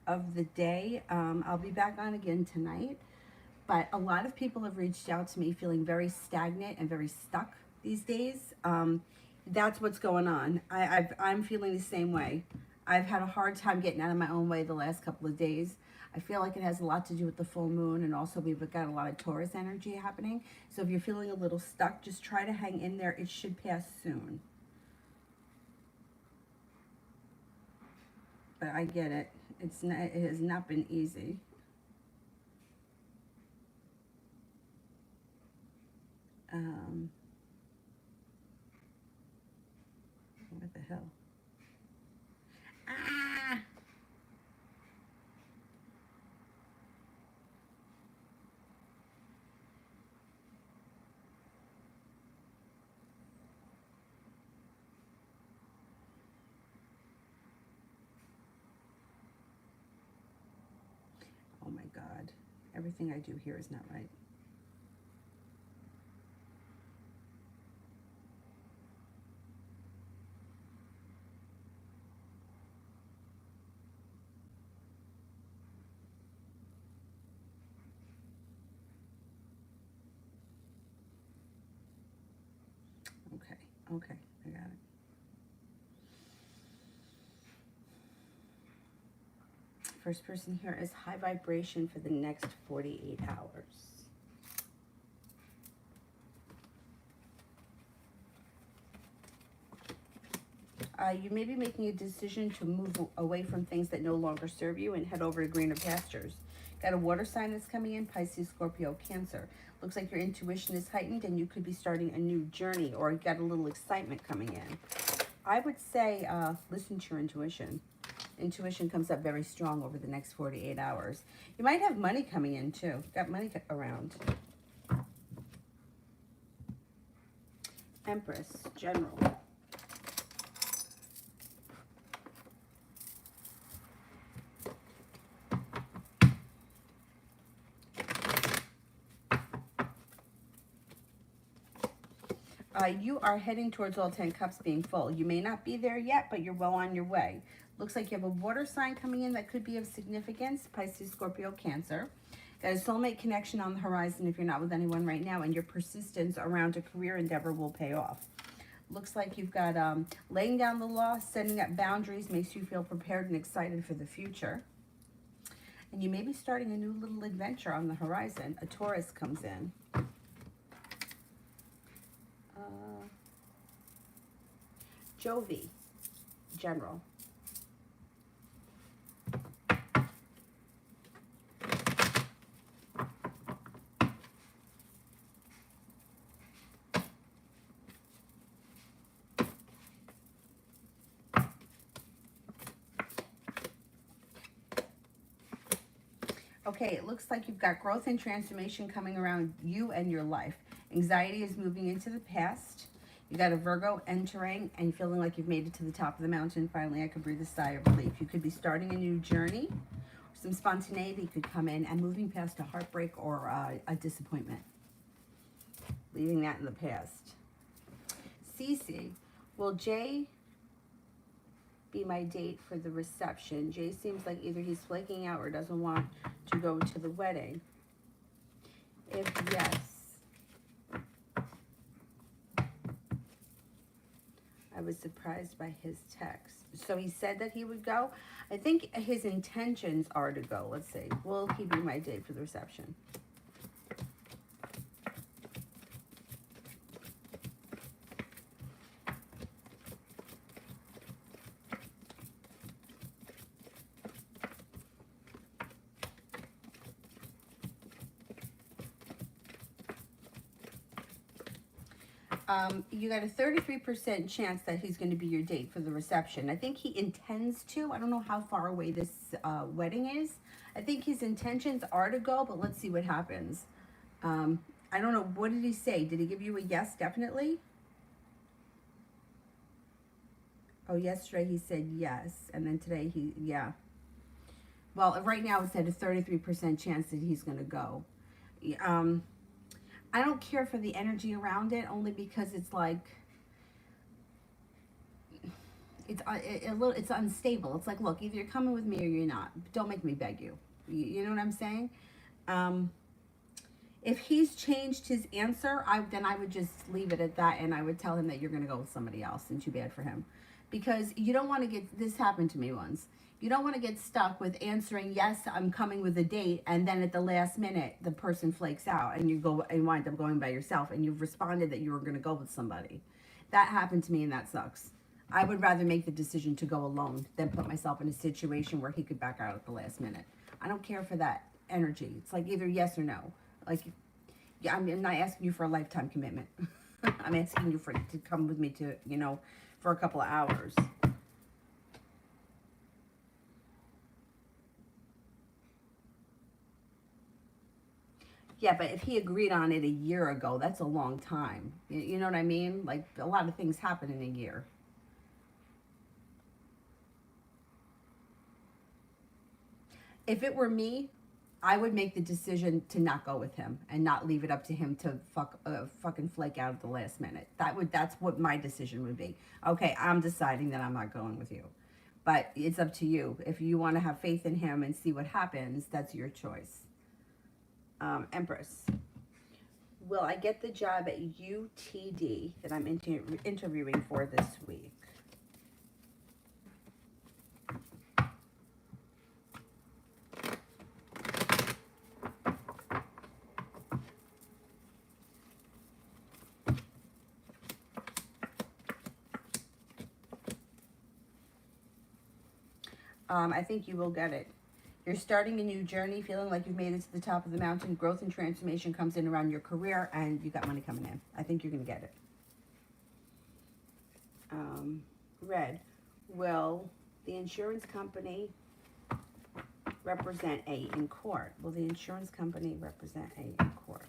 of the day. I'll be back on again tonight. But a lot of people have reached out to me feeling very stagnant and very stuck these days. That's what's going on. I'm feeling the same way. I've had a hard time getting out of my own way the last couple of days. I feel like it has a lot to do with the full moon, and also we've got a lot of Taurus energy happening. So if you're feeling a little stuck, just try to hang in there. It should pass soon. But I get it. It has not been easy. What the hell? Ah! Oh my God. Everything I do here is not right. Okay, okay, I got it. First person here is high vibration for the next 48 hours. You may be making a decision to move away from things that no longer serve you and head over to greener pastures. Got a water sign that's coming in, Pisces, Scorpio, Cancer. Looks like your intuition is heightened and you could be starting a new journey, or you got a little excitement coming in. I would say listen to your intuition. Intuition comes up very strong over the next 48 hours. You might have money coming in too. Got money around. Empress, General. You are heading towards all 10 cups being full. You may not be there yet, but you're well on your way. Looks like you have a water sign coming in that could be of significance, Pisces, Scorpio, Cancer. Got a soulmate connection on the horizon if you're not with anyone right now, and your persistence around a career endeavor will pay off. Looks like you've got laying down the law, setting up boundaries makes you feel prepared and excited for the future. And you may be starting a new little adventure on the horizon. A Taurus comes in. Jovi, General. Okay, it looks like you've got growth and transformation coming around you and your life. Anxiety is moving into the past. You got a Virgo entering and feeling like you've made it to the top of the mountain. Finally, I could breathe a sigh of relief. You could be starting a new journey. Some spontaneity could come in, and moving past a heartbreak or a disappointment. Leaving that in the past. Cece, will Jay be my date for the reception? Jay seems like either he's flaking out or doesn't want to go to the wedding. If yes, I was surprised by his text. So he said that he would go. I think his intentions are to go. Let's see. Will he be my date for the reception? You got a 33% chance that he's going to be your date for the reception. I think he intends to. I don't know how far away this wedding is. I think his intentions are to go, but let's see what happens. I don't know. What did he say? Did he give you a yes, definitely? Oh, yesterday he said yes, and then today yeah. Well, right now it's at a 33% chance that he's going to go. I don't care for the energy around it, only because it's like, it's unstable. It's like, look, either you're coming with me or you're not. Don't make me beg you. You know what I'm saying? If he's changed his answer, then I would just leave it at that, and I would tell him that you're going to go with somebody else, and too bad for him. Because you don't want to get, this happened to me once. You don't want to get stuck with answering, yes, I'm coming with a date, and then at the last minute, the person flakes out, and you go and wind up going by yourself, and you've responded that you were going to go with somebody. That happened to me, and that sucks. I would rather make the decision to go alone than put myself in a situation where he could back out at the last minute. I don't care for that energy. It's like either yes or no. Like, yeah, I'm not asking you for a lifetime commitment. I'm asking you to come with me to, for a couple of hours. Yeah, but if he agreed on it a year ago, that's a long time. You know what I mean? Like, a lot of things happen in a year. If it were me, I would make the decision to not go with him and not leave it up to him to fucking flake out at the last minute. That's what my decision would be. Okay, I'm deciding that I'm not going with you. But it's up to you. If you want to have faith in him and see what happens, that's your choice. Empress. Will I get the job at UTD that I'm interviewing for this week? I think you will get it. You're starting a new journey, feeling like you've made it to the top of the mountain. Growth and transformation comes in around your career, and you got money coming in. I think you're going to get it. Red. Will the insurance company represent A in court? Will the insurance company represent A in court?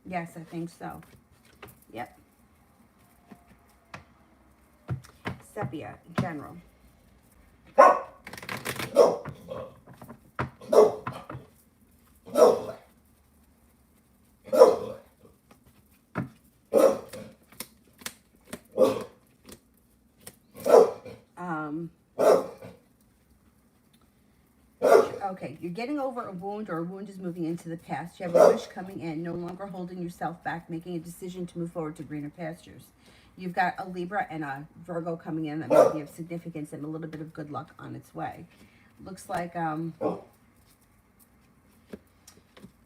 Yes, I think so. Yep. Sepia, general. Okay, you're getting over a wound, or a wound is moving into the past. You have a wish coming in, no longer holding yourself back, making a decision to move forward to greener pastures. You've got a Libra and a Virgo coming in that might be of significance and a little bit of good luck on its way. Looks like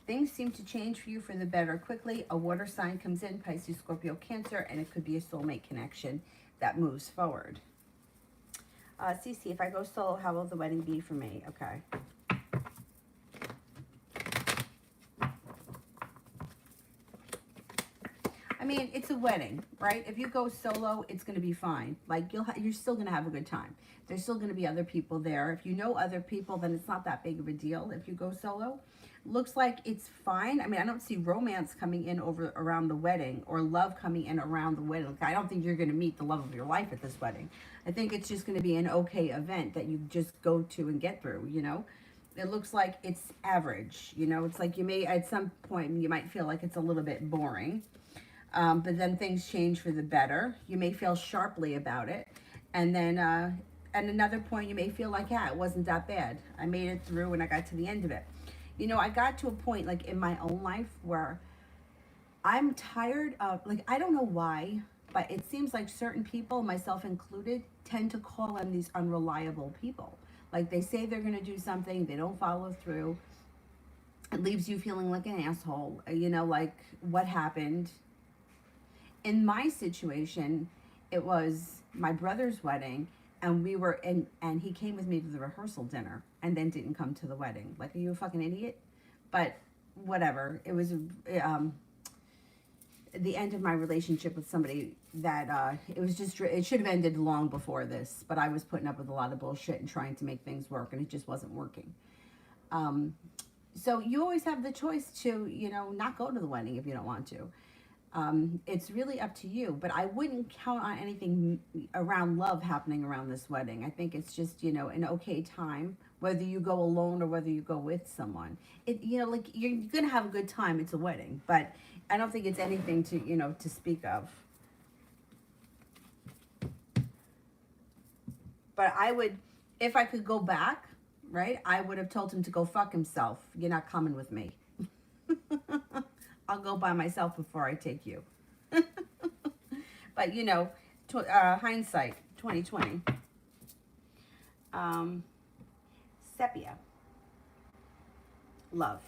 things seem to change for you for the better quickly. A water sign comes in, Pisces, Scorpio, Cancer, and it could be a soulmate connection that moves forward. Cece, if I go solo, how will the wedding be for me? Okay. I mean, it's a wedding, right? If you go solo, it's going to be fine. Like, you're still going to have a good time. There's still going to be other people there. If you know other people, then it's not that big of a deal if you go solo. Looks like it's fine. I mean, I don't see romance coming in around the wedding, or love coming in around the wedding. Like, I don't think you're going to meet the love of your life at this wedding. I think it's just going to be an okay event that you just go to and get through, It looks like it's average, It's like at some point, you might feel like it's a little bit boring. But then things change for the better. You may feel sharply about it. And then at another point, you may feel like, yeah, it wasn't that bad. I made it through and I got to the end of it. I got to a point, like, in my own life where I'm tired of, like, I don't know why, but it seems like certain people, myself included, tend to call them these unreliable people. Like, they say they're going to do something, they don't follow through. It leaves you feeling like an asshole. Like, what happened? In my situation, it was my brother's wedding, and we were in, and he came with me to the rehearsal dinner and then didn't come to the wedding. Like, are you a fucking idiot? But whatever. It was the end of my relationship with somebody that it should have ended long before this, but I was putting up with a lot of bullshit and trying to make things work, and it just wasn't working. So you always have the choice to, not go to the wedding if you don't want to. It's really up to you, but I wouldn't count on anything around love happening around this wedding. I think it's just, an okay time, whether you go alone or whether you go with someone. Like, you're going to have a good time. It's a wedding, but I don't think it's anything to, to speak of. But I would, if I could go back, right, I would have told him to go fuck himself. You're not coming with me. I'll go by myself before I take you. But, you know, hindsight, 2020. Sepia. Love.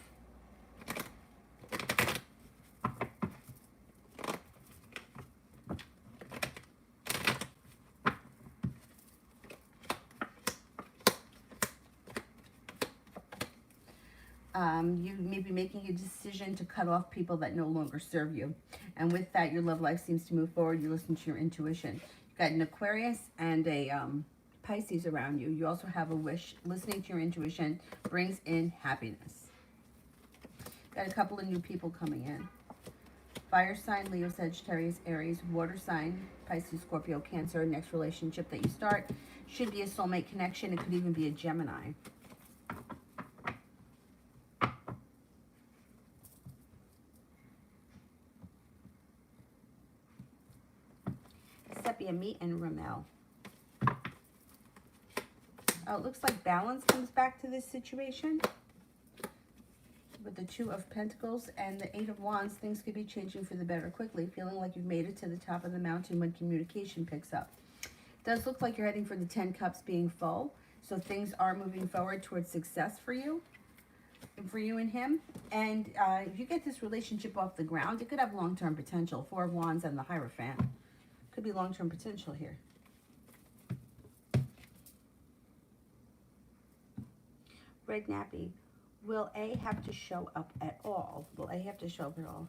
You may be making a decision to cut off people that no longer serve you. And with that, your love life seems to move forward. You listen to your intuition. You've got an Aquarius and a Pisces around you. You also have a wish. Listening to your intuition brings in happiness. Got a couple of new people coming in. Fire sign, Leo, Sagittarius, Aries, water sign, Pisces, Scorpio, Cancer. Next relationship that you start should be a soulmate connection. It could even be a Gemini. Sepia, me, and Ramel. Oh, it looks like balance comes back to this situation. With the Two of Pentacles and the Eight of Wands, things could be changing for the better quickly. Feeling like you've made it to the top of the mountain when communication picks up. It does look like you're heading for the 10 Cups being full. So things are moving forward towards success for you and him. And if you get this relationship off the ground, it could have long-term potential. Four of Wands and the Hierophant. Could be long-term potential here. Red Nappy. Will A have to show up at all? Will A have to show up at all?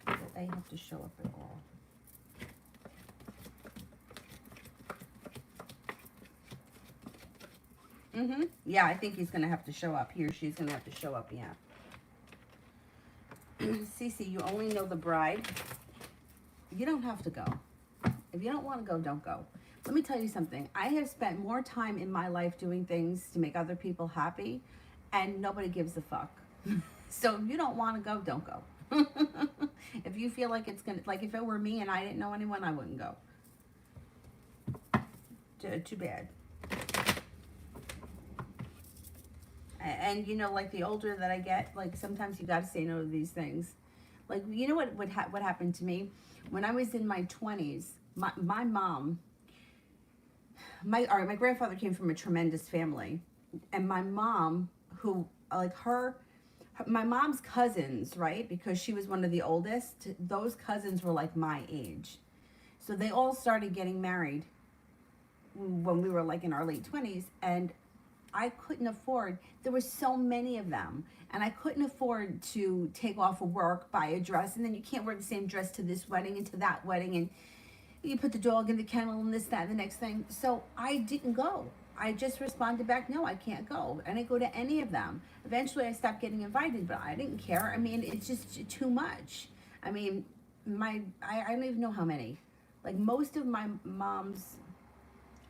Will A have to show up at all? Yeah, I think he's going to have to show up. He or she's going to have to show up, yeah. Cece, you only know the bride. You don't have to go. If you don't want to go, don't go. Let me tell you something. I have spent more time in my life doing things to make other people happy, and nobody gives a fuck. So if you don't want to go, don't go. If you feel like it's going to, like if it were me and I didn't know anyone, I wouldn't go. Too bad. And you know, like the older that I get, like sometimes you got to say no to these things. Like, you know what happened to me? When I was in my 20s, my mom, my grandfather came from a tremendous family. And my mom, who, like my mom's cousins, right? Because she was one of the oldest, those cousins were like my age. So they all started getting married when we were like in our late 20s. And I couldn't afford, there were so many of them, and I couldn't afford to take off of work, buy a dress, and then you can't wear the same dress to this wedding and to that wedding, and you put the dog in the kennel and this, that, and the next thing. So I didn't go. I just responded back, no, I can't go. I didn't go to any of them. Eventually I stopped getting invited, but I didn't care. I mean, it's just too much. I mean, I don't even know how many. Like most of my mom's,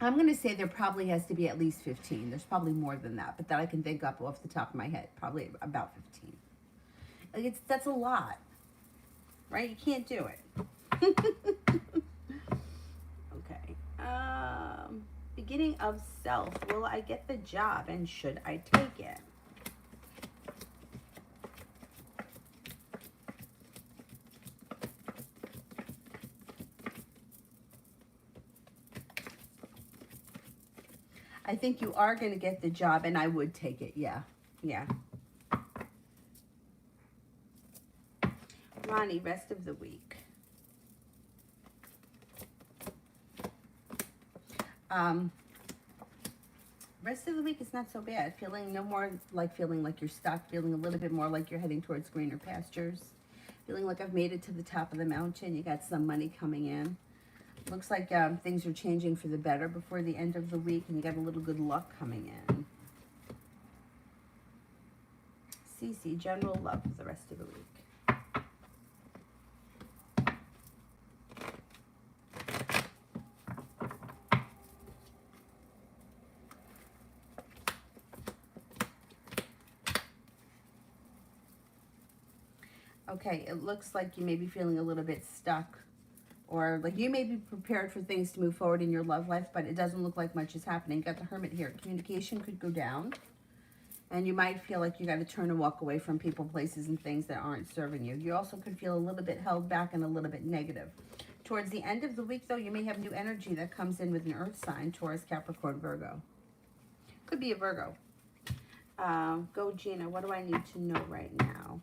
I'm going to say there probably has to be at least 15. There's probably more than that, but that I can think up off the top of my head. Probably about 15. Like that's a lot, right? You can't do it. Okay. Beginning of self. Will I get the job and should I take it? I think you are going to get the job, and I would take it. Yeah. Yeah. Ronnie, rest of the week. Rest of the week is not so bad. Feeling no more like feeling like you're stuck. Feeling a little bit more like you're heading towards greener pastures. Feeling like I've made it to the top of the mountain. You got some money coming in. Looks like things are changing for the better before the end of the week, and you got a little good luck coming in. CC, general love for the rest of the week. Okay, it looks like you may be feeling a little bit stuck, or like you may be prepared for things to move forward in your love life, but it doesn't look like much is happening. You got the Hermit here. Communication could go down, and you might feel like you got to turn and walk away from people, places, and things that aren't serving you. You also could feel a little bit held back and a little bit negative. Towards the end of the week, though, you may have new energy that comes in with an earth sign, Taurus, Capricorn, Virgo. Could be a Virgo. Go, Gina. What do I need to know right now?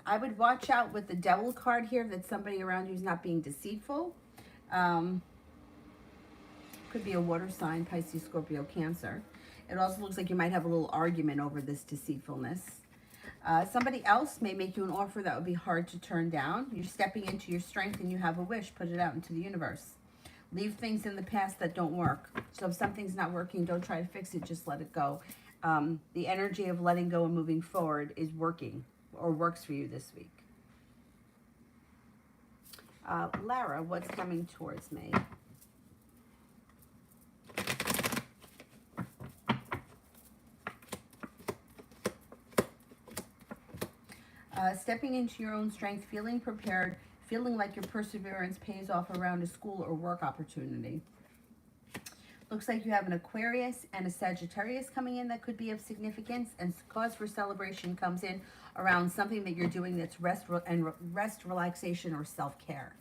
I would watch out with the Devil card here that somebody around you is not being deceitful. Could be a water sign, Pisces, Scorpio, Cancer. It also looks like you might have a little argument over this deceitfulness. Somebody else may make you an offer that would be hard to turn down. You're stepping into your strength and you have a wish. Put it out into the universe. Leave things in the past that don't work. So if something's not working, don't try to fix it. Just let it go. The energy of letting go and moving forward is working or works for you this week. Lara, what's coming towards me? Stepping into your own strength, feeling prepared, feeling like your perseverance pays off around a school or work opportunity. Looks like you have an Aquarius and a Sagittarius coming in that could be of significance, and cause for celebration comes in around something that you're doing that's rest, relaxation, or self-care.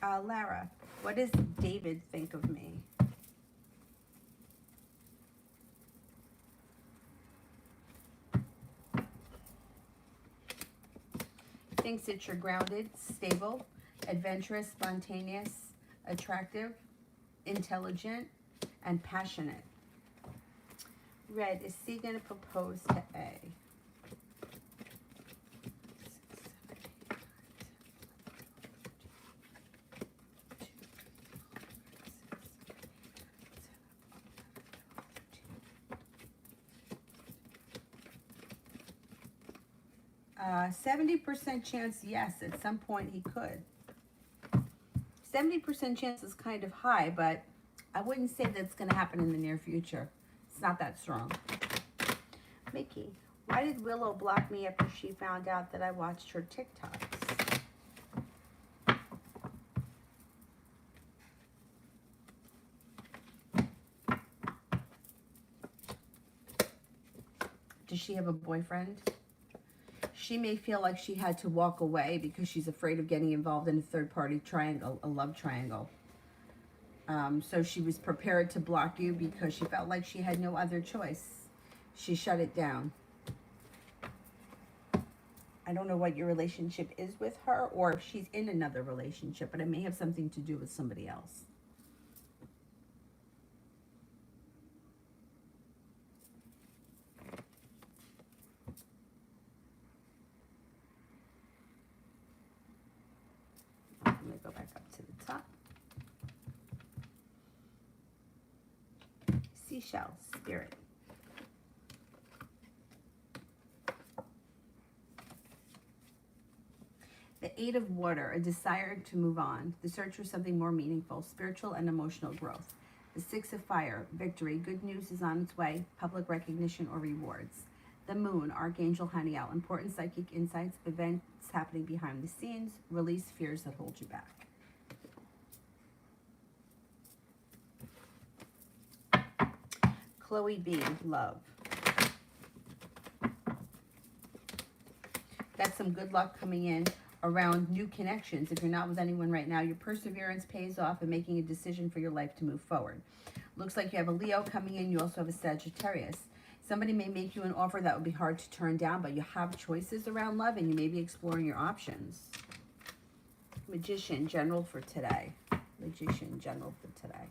Lara, what does David think of me? Thinks that you're grounded, stable, adventurous, spontaneous, attractive, intelligent, and passionate. Red, is C going to propose to A? 70% chance, yes, at some point he could. 70% chance is kind of high, but I wouldn't say that's going to happen in the near future. It's not that strong. Mickey, why did Willow block me after she found out that I watched her TikToks? Does she have a boyfriend? She may feel like she had to walk away because she's afraid of getting involved in a third-party triangle, a love triangle. So she was prepared to block you because she felt like she had no other choice. She shut it down. I don't know what your relationship is with her or if she's in another relationship, but it may have something to do with somebody else. Go back up to the top. Seashell, spirit. The Eight of Water, a desire to move on. The search for something more meaningful, spiritual and emotional growth. The Six of Fire, victory. Good news is on its way, public recognition or rewards. The Moon, Archangel Haniel, important psychic insights, events happening behind the scenes, release fears that hold you back. Chloe B, love. Got some good luck coming in around new connections. If you're not with anyone right now, your perseverance pays off in making a decision for your life to move forward. Looks like you have a Leo coming in. You also have a Sagittarius. Somebody may make you an offer that would be hard to turn down, but you have choices around love and you may be exploring your options. Magician, general for today. Magician, general for today.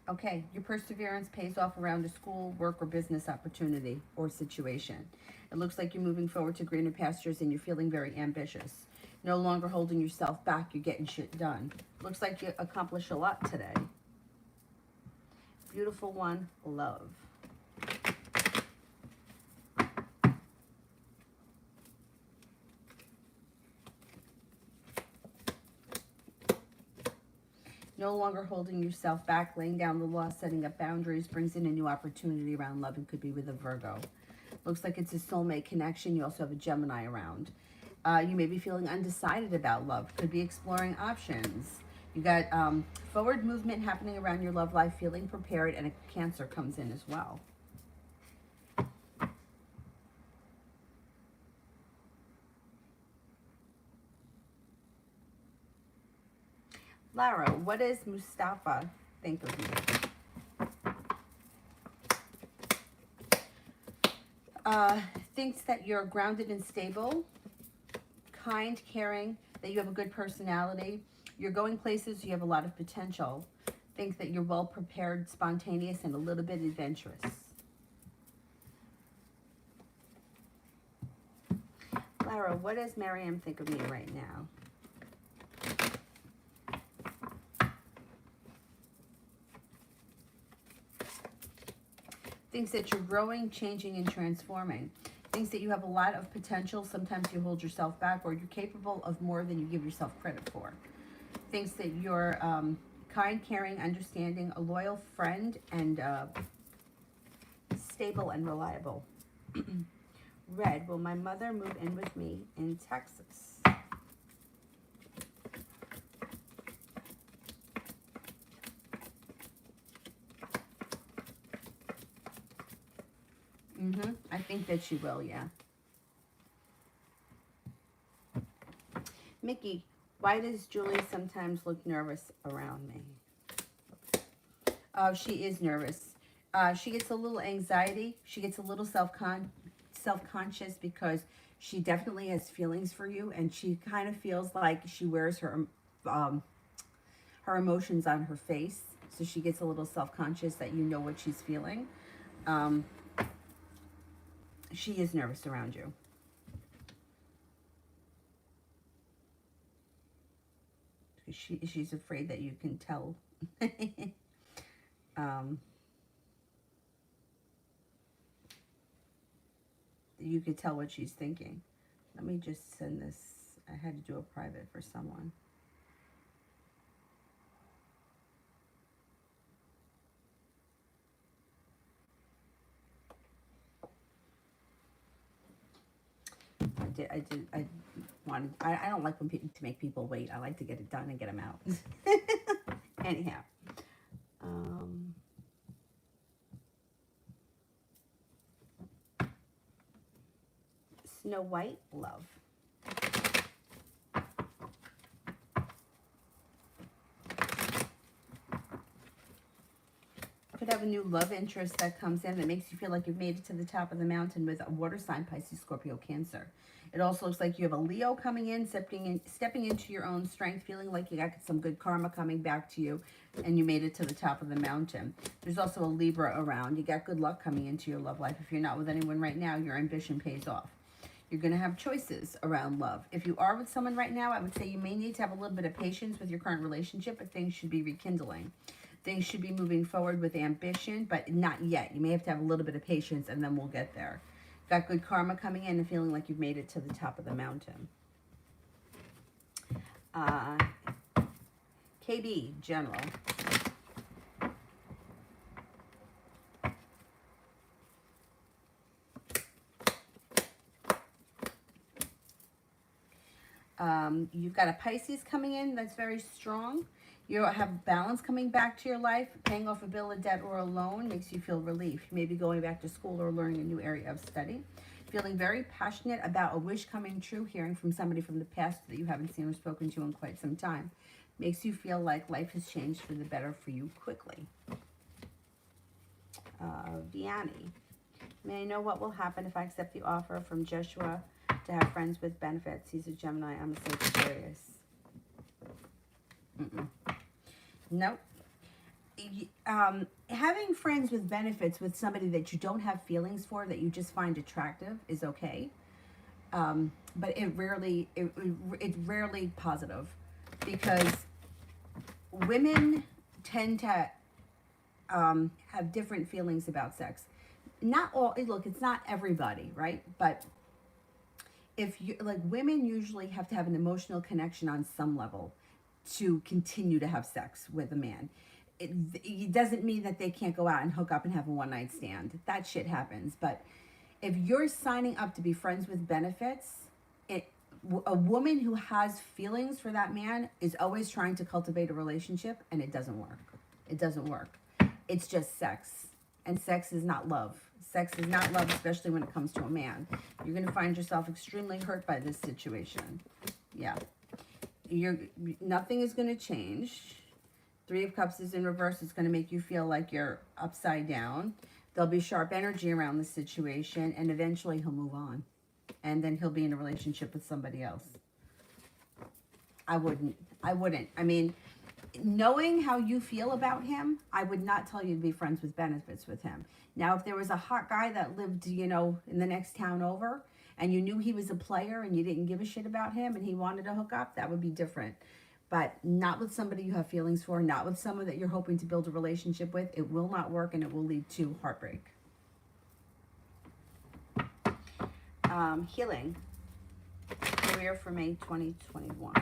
Okay, your perseverance pays off around a school, work, or business opportunity or situation. It looks like you're moving forward to greener pastures and you're feeling very ambitious. No longer holding yourself back, you're getting shit done. Looks like you accomplish a lot today. Beautiful one, love. No longer holding yourself back, laying down the law, setting up boundaries, brings in a new opportunity around love and could be with a Virgo. Looks like it's a soulmate connection. You also have a Gemini around. You may be feeling undecided about love. Could be exploring options. You got forward movement happening around your love life, feeling prepared, and a Cancer comes in as well. Lara, what does Mustafa think of you? Thinks that you're grounded and stable, kind, caring, that you have a good personality. You're going places, you have a lot of potential. Thinks that you're well prepared, spontaneous, and a little bit adventurous. Lara, what does Miriam think of me right now? Thinks that you're growing, changing, and transforming. Thinks that you have a lot of potential. Sometimes you hold yourself back, or you're capable of more than you give yourself credit for. Thinks that you're kind, caring, understanding, a loyal friend, and stable and reliable. Red, will my mother move in with me in Texas? I think that she will, yeah. Mickey, why does Julie sometimes look nervous around me? She is nervous. She gets a little anxiety. She gets a little self-conscious because she definitely has feelings for you, and she kind of feels like she wears her emotions on her face. So she gets a little self-conscious that you know what she's feeling. She is nervous around you. She's afraid that you can tell. You could tell what she's thinking. Let me just send this. I had to do a private for someone. I don't like when people to make people wait. I like to get it done and get them out. Anyhow. Snow White, love. Could have a new love interest that comes in that makes you feel like you've made it to the top of the mountain with a water sign, Pisces, Scorpio, Cancer. It also looks like you have a Leo coming in, stepping into your own strength, feeling like you got some good karma coming back to you, and you made it to the top of the mountain. There's also a Libra around. You got good luck coming into your love life. If you're not with anyone right now, your ambition pays off. You're going to have choices around love. If you are with someone right now, I would say you may need to have a little bit of patience with your current relationship, but things should be rekindling. Things should be moving forward with ambition, but not yet. You may have to have a little bit of patience, and then we'll get there. Got good karma coming in and feeling like you've made it to the top of the mountain. KB, General. You've got a Pisces coming in that's very strong. You have balance coming back to your life. Paying off a bill, a debt, or a loan makes you feel relief. You may be going back to school or learning a new area of study. Feeling very passionate about a wish coming true. Hearing from somebody from the past that you haven't seen or spoken to in quite some time. Makes you feel like life has changed for the better for you quickly. Vianney. May I know what will happen if I accept the offer from Joshua to have friends with benefits? He's a Gemini. I'm a Sagittarius. Nope. having friends with benefits with somebody that you don't have feelings for, that you just find attractive, is okay. But it's rarely positive, because women tend to have different feelings about sex. Not all, look, it's not everybody, right? But if you, like, women usually have to have an emotional connection on some level to continue to have sex with a man. It doesn't mean that they can't go out and hook up and have a one night stand. That shit happens. But if you're signing up to be friends with benefits, a woman who has feelings for that man is always trying to cultivate a relationship, and it doesn't work. It doesn't work. It's just sex. And sex is not love. Sex is not love, especially when it comes to a man. You're going to find yourself extremely hurt by this situation. Yeah. Nothing is going to change. Three of Cups is in reverse. It's going to make you feel like you're upside down. There'll be sharp energy around the situation, and eventually he'll move on. And then he'll be in a relationship with somebody else. I wouldn't. I mean, knowing how you feel about him, I would not tell you to be friends with benefits with him. Now, if there was a hot guy that lived, you know, in the next town over, and you knew he was a player and you didn't give a shit about him and he wanted to hook up, that would be different. But not with somebody you have feelings for, not with someone that you're hoping to build a relationship with. It will not work, and it will lead to heartbreak. Healing. Career for May 2021.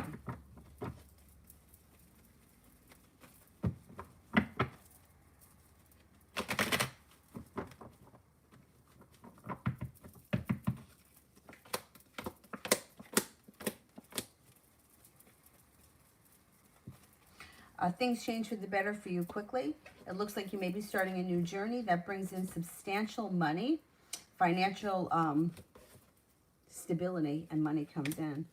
Things change for the better for you quickly. It looks like you may be starting a new journey that brings in substantial money. Financial stability and money comes in.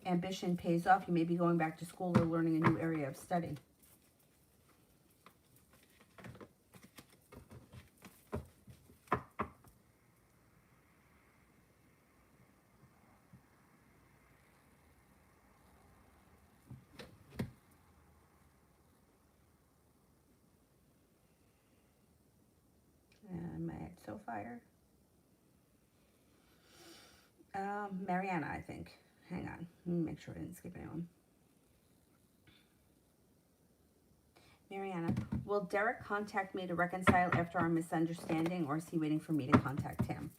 Ambition pays off. You may be going back to school or learning a new area of study. And my head's so fired. Mariana, I think. Hang on. Let me make sure I didn't skip anyone. Mariana, will Derek contact me to reconcile after our misunderstanding, or is he waiting for me to contact him?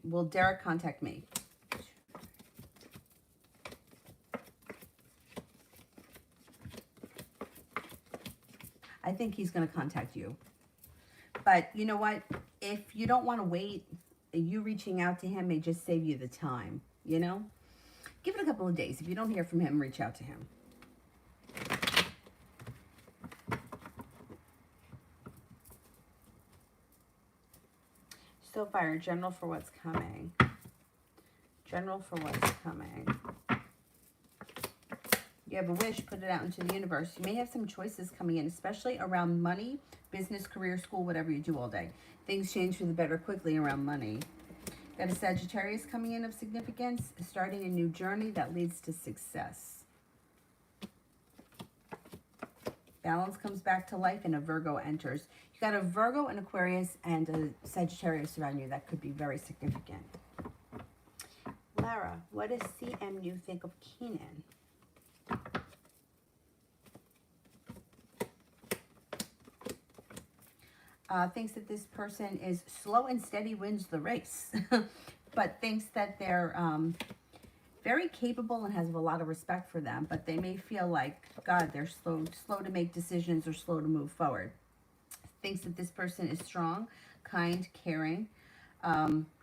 Will Derek contact me? I think he's going to contact you. But you know what? If you don't want to wait, you reaching out to him may just save you the time, you know? Give it a couple of days. If you don't hear from him, reach out to him. So fire, general for what's coming. General for what's coming. You have a wish, put it out into the universe. You may have some choices coming in, especially around money, business, career, school, whatever you do all day. Things change for the better quickly around money. Got a Sagittarius coming in of significance, starting a new journey that leads to success. Balance comes back to life, and a Virgo enters. You got a Virgo, an Aquarius, and a Sagittarius around you. That could be very significant. Lara, what does CMU think of Keenan? Thinks that this person is slow and steady wins the race, but thinks that they're very capable and has a lot of respect for them, but they may feel like, God, they're slow to make decisions or slow to move forward. Thinks that this person is strong, kind, caring,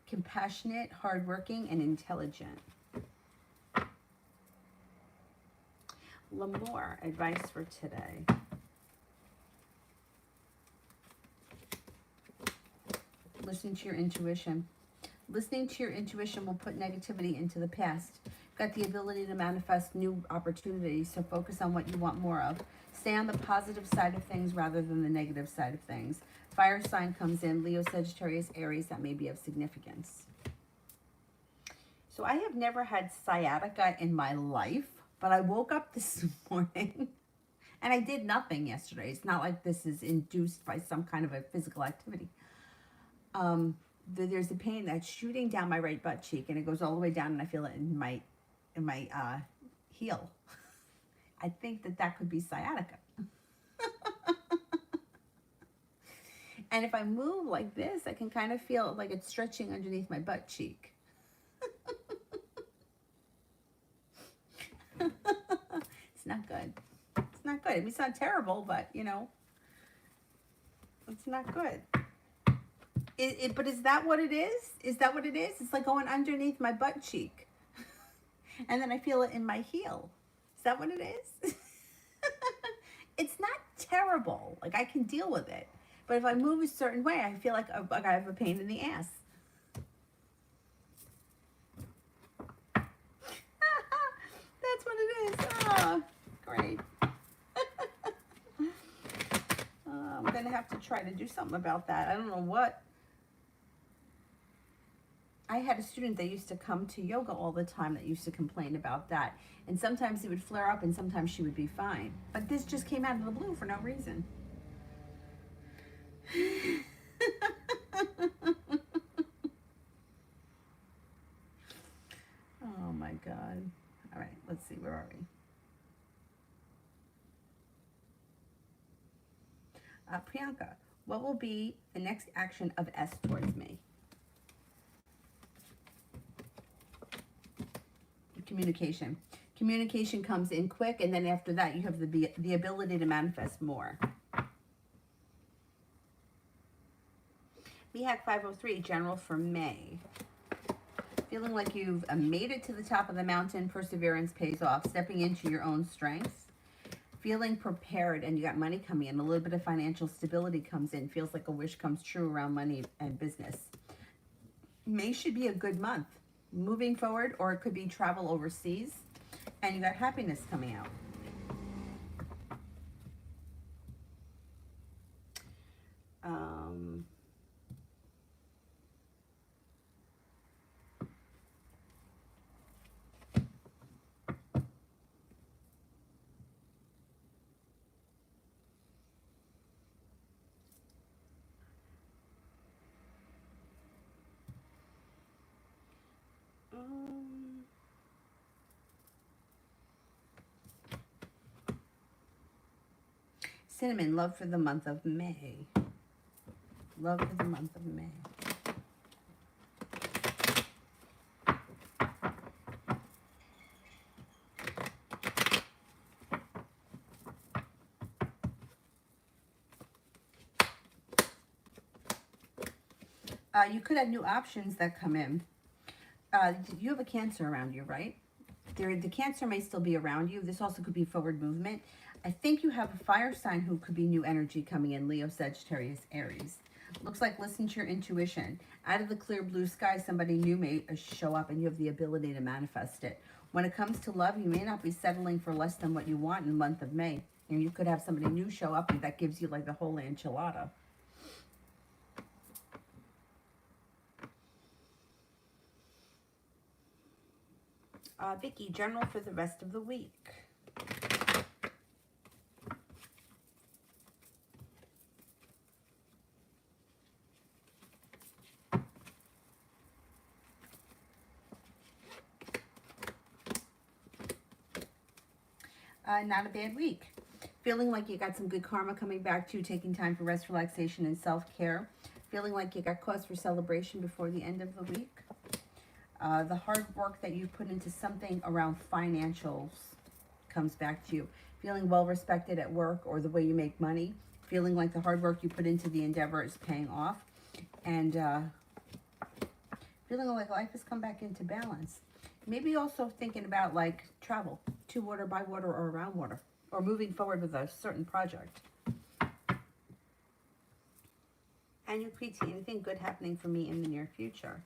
compassionate, hardworking, and intelligent. L'Amour, advice for today. Listen to your intuition. Listening to your intuition will put negativity into the past. You've got the ability to manifest new opportunities, so focus on what you want more of. Stay on the positive side of things rather than the negative side of things. Fire sign comes in, Leo, Sagittarius, Aries, that may be of significance. So I have never had sciatica in my life, but I woke up this morning And I did nothing yesterday. It's not like this is induced by some kind of a physical activity. There's a pain that's shooting down my right butt cheek, and it goes all the way down, and I feel it in my heel. I think that could be sciatica. And if I move like this, I can kind of feel like it's stretching underneath my butt cheek. It's not good. It's not good. I mean, it's not terrible, but, you know, it's not good. But is that what it is? Is that what it is? It's like going underneath my butt cheek. And then I feel it in my heel. Is that what it is? It's not terrible. Like, I can deal with it. But if I move a certain way, I feel like I have a pain in the ass. That's what it is. Oh, great. I'm going to have to try to do something about that. I don't know what. I had a student that used to come to yoga all the time that used to complain about that. And sometimes it would flare up and sometimes she would be fine. But this just came out of the blue for no reason. Oh my God. All right, let's see, where are we? Priyanka, what will be the next action of S towards me? Communication. Communication comes in quick, and then after that you have the ability to manifest more. BHAC 503, general for May. Feeling like you've made it to the top of the mountain, perseverance pays off, stepping into your own strengths. Feeling prepared, and you got money coming in, a little bit of financial stability comes in, feels like a wish comes true around money and business. May should be a good month. Moving forward, or it could be travel overseas, and you got happiness coming out. Cinnamon, love for the month of May. Love for the month of May. You could have new options that come in. You have a Cancer around you, right? The Cancer may still be around you. This also could be forward movement. I think you have a fire sign who could be new energy coming in, Leo, Sagittarius, Aries. Looks like listen to your intuition. Out of the clear blue sky, somebody new may show up and you have the ability to manifest it. When it comes to love, you may not be settling for less than what you want in the month of May. And you could have somebody new show up and that gives you like the whole enchilada. Vicky, general for the rest of the week. Not a bad week. Feeling like you got some good karma coming back to you, taking time for rest, relaxation, and self-care. Feeling like you got cause for celebration before the end of the week. The hard work that you put into something around financials comes back to you. Feeling well respected at work or the way you make money. Feeling like the hard work you put into the endeavor is paying off. And feeling like life has come back into balance. Maybe also thinking about like travel, to water, by water, or around water. Or moving forward with a certain project. And you could see anything good happening for me in the near future.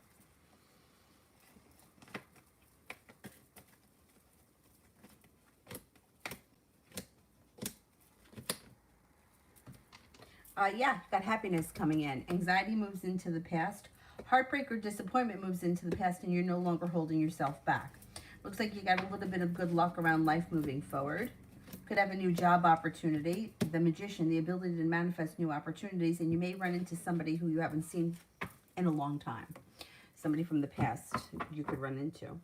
Yeah, got happiness coming in. Anxiety moves into the past. Heartbreak or disappointment moves into the past and you're no longer holding yourself back. Looks like you got a little bit of good luck around life moving forward. Could have a new job opportunity. The Magician, the ability to manifest new opportunities, and you may run into somebody who you haven't seen in a long time. Somebody from the past you could run into.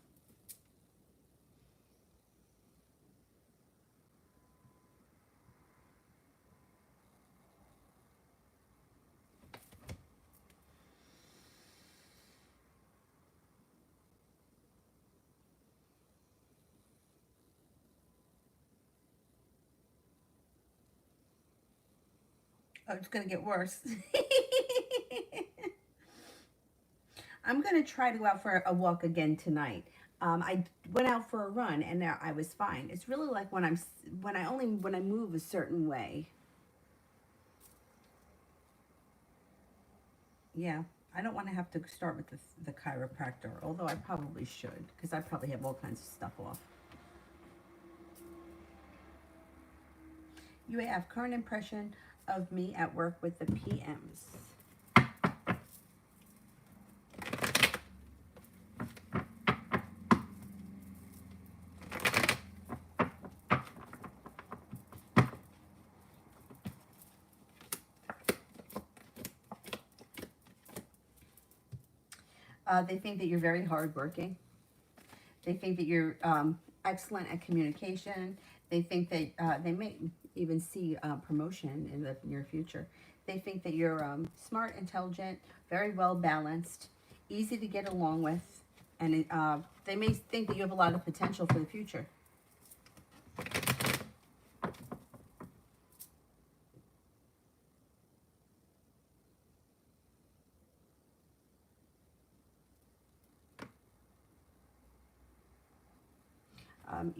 Oh, it's going to get worse. I'm going to try to go out for a walk again tonight. I went out for a run and I was fine. It's really like when I move a certain way. Yeah, I don't want to have to start with the chiropractor, although I probably should, because I probably have all kinds of stuff off. UAF, current impression of me at work with the PMs. They think that you're very hardworking. They think that you're excellent at communication. They think that they may even see promotion in the near future. They think that you're smart, intelligent, very well balanced, easy to get along with, and they may think that you have a lot of potential for the future.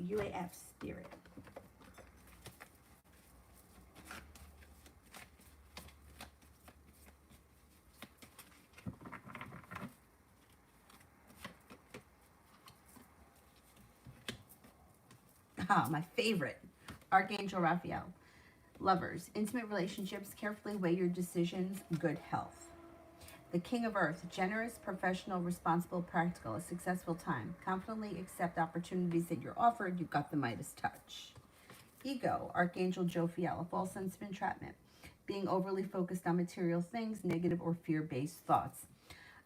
UAF spirit. Ah, my favorite. Archangel Raphael. Lovers. Intimate relationships. Carefully weigh your decisions. Good health. The King of Earth. Generous, professional, responsible, practical. A successful time. Confidently accept opportunities that you're offered. You've got the Midas touch. Ego. Archangel Jophiel. A false sense of entrapment. Being overly focused on material things. Negative or fear-based thoughts.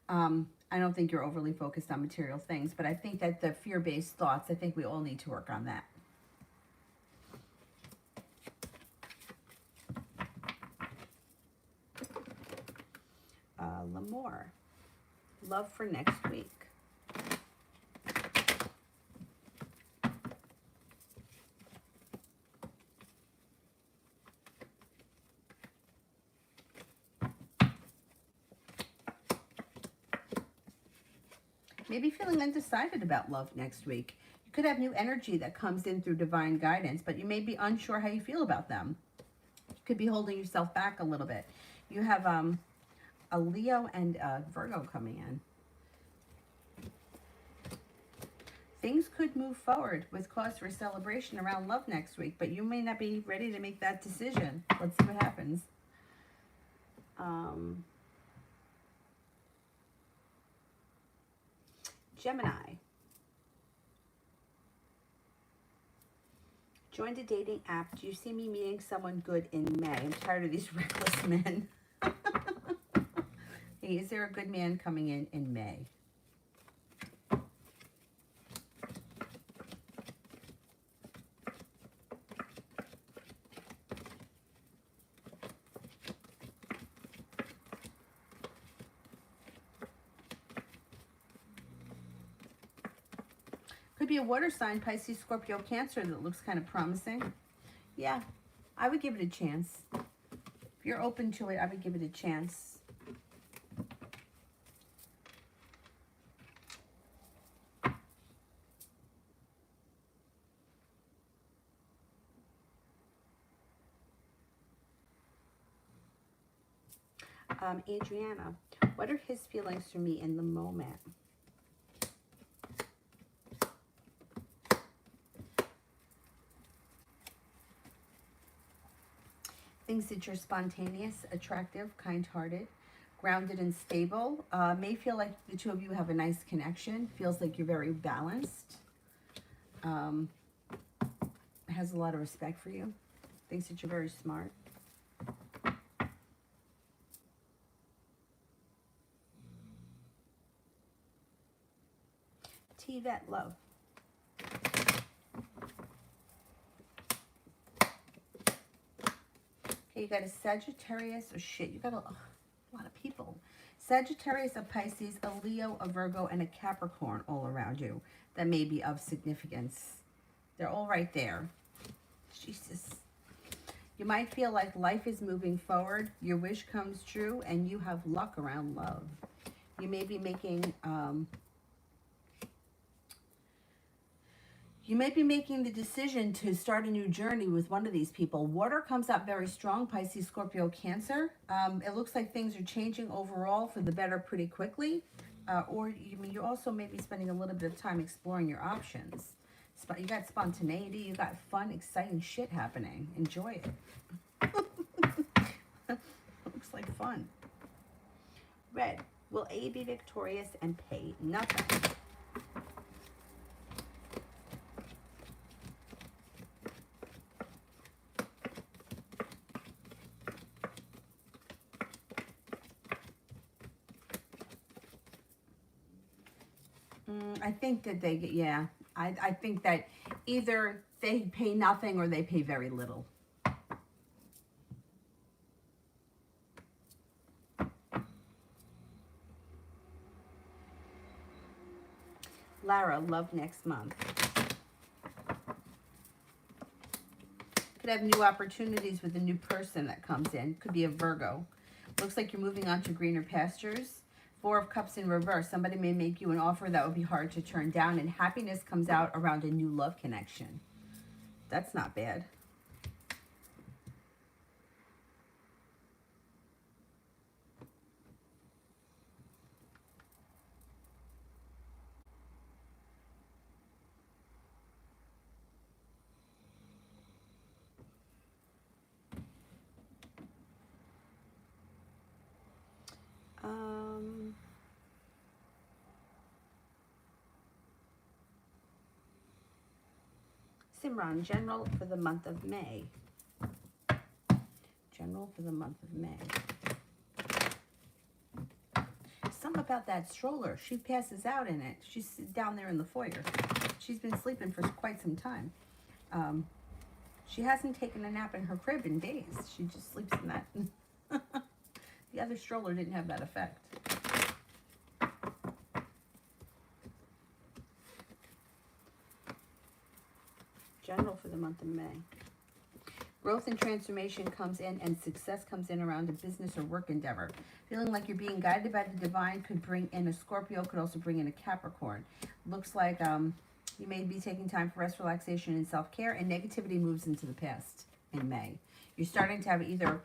I don't think you're overly focused on material things, but I think that the fear-based thoughts, I think we all need to work on that. L'Amour. Love for next week. Maybe feeling undecided about love next week. You could have new energy that comes in through divine guidance, but you may be unsure how you feel about them. You could be holding yourself back a little bit. You have a Leo and a Virgo coming in. Things could move forward with cause for celebration around love next week, but you may not be ready to make that decision. Let's see what happens. Gemini. Joined a dating app. Do you see me meeting someone good in May? I'm tired of these reckless men. Hey, is there a good man coming in May? Could be a water sign, Pisces, Scorpio, Cancer, that looks kind of promising. Yeah, I would give it a chance. If you're open to it, I would give it a chance. Adriana, what are his feelings for me in the moment? Thinks that you're spontaneous, attractive, kind-hearted, grounded and stable. May feel like the two of you have a nice connection. Feels like you're very balanced. has a lot of respect for you, thinks that you're very smart. T-Vet love. Okay, you got a Sagittarius. Oh shit, you got a lot of people. Sagittarius, a Pisces, a Leo, a Virgo, and a Capricorn all around you that may be of significance. They're all right there. Jesus. You might feel like life is moving forward, your wish comes true, and you have luck around love. You may be making the decision to start a new journey with one of these people. Water comes up very strong, Pisces, Scorpio, Cancer. It looks like things are changing overall for the better pretty quickly. Or you also may be spending a little bit of time exploring your options. You got spontaneity, you got fun, exciting shit happening. Enjoy it. Looks like fun. Red, will A be victorious and pay nothing? I think that they get, yeah. I think that either they pay nothing or they pay very little. Lara, love next month. Could have new opportunities with a new person that comes in. Could be a Virgo. Looks like you're moving on to greener pastures. Four of Cups in reverse. Somebody may make you an offer that would be hard to turn down, and happiness comes out around a new love connection. That's not bad. Simran, general for the month of May. General for the month of May. Something about that stroller. She passes out in it. She's down there in the foyer. She's been sleeping for quite some time. She hasn't taken a nap in her crib in days. She just sleeps in that. The other stroller didn't have that effect. General for the month of May. Growth and transformation comes in, and success comes in around a business or work endeavor. Feeling like you're being guided by the divine could bring in a Scorpio, could also bring in a Capricorn. Looks like you may be taking time for rest, relaxation, and self-care, and negativity moves into the past in May. You're starting to have either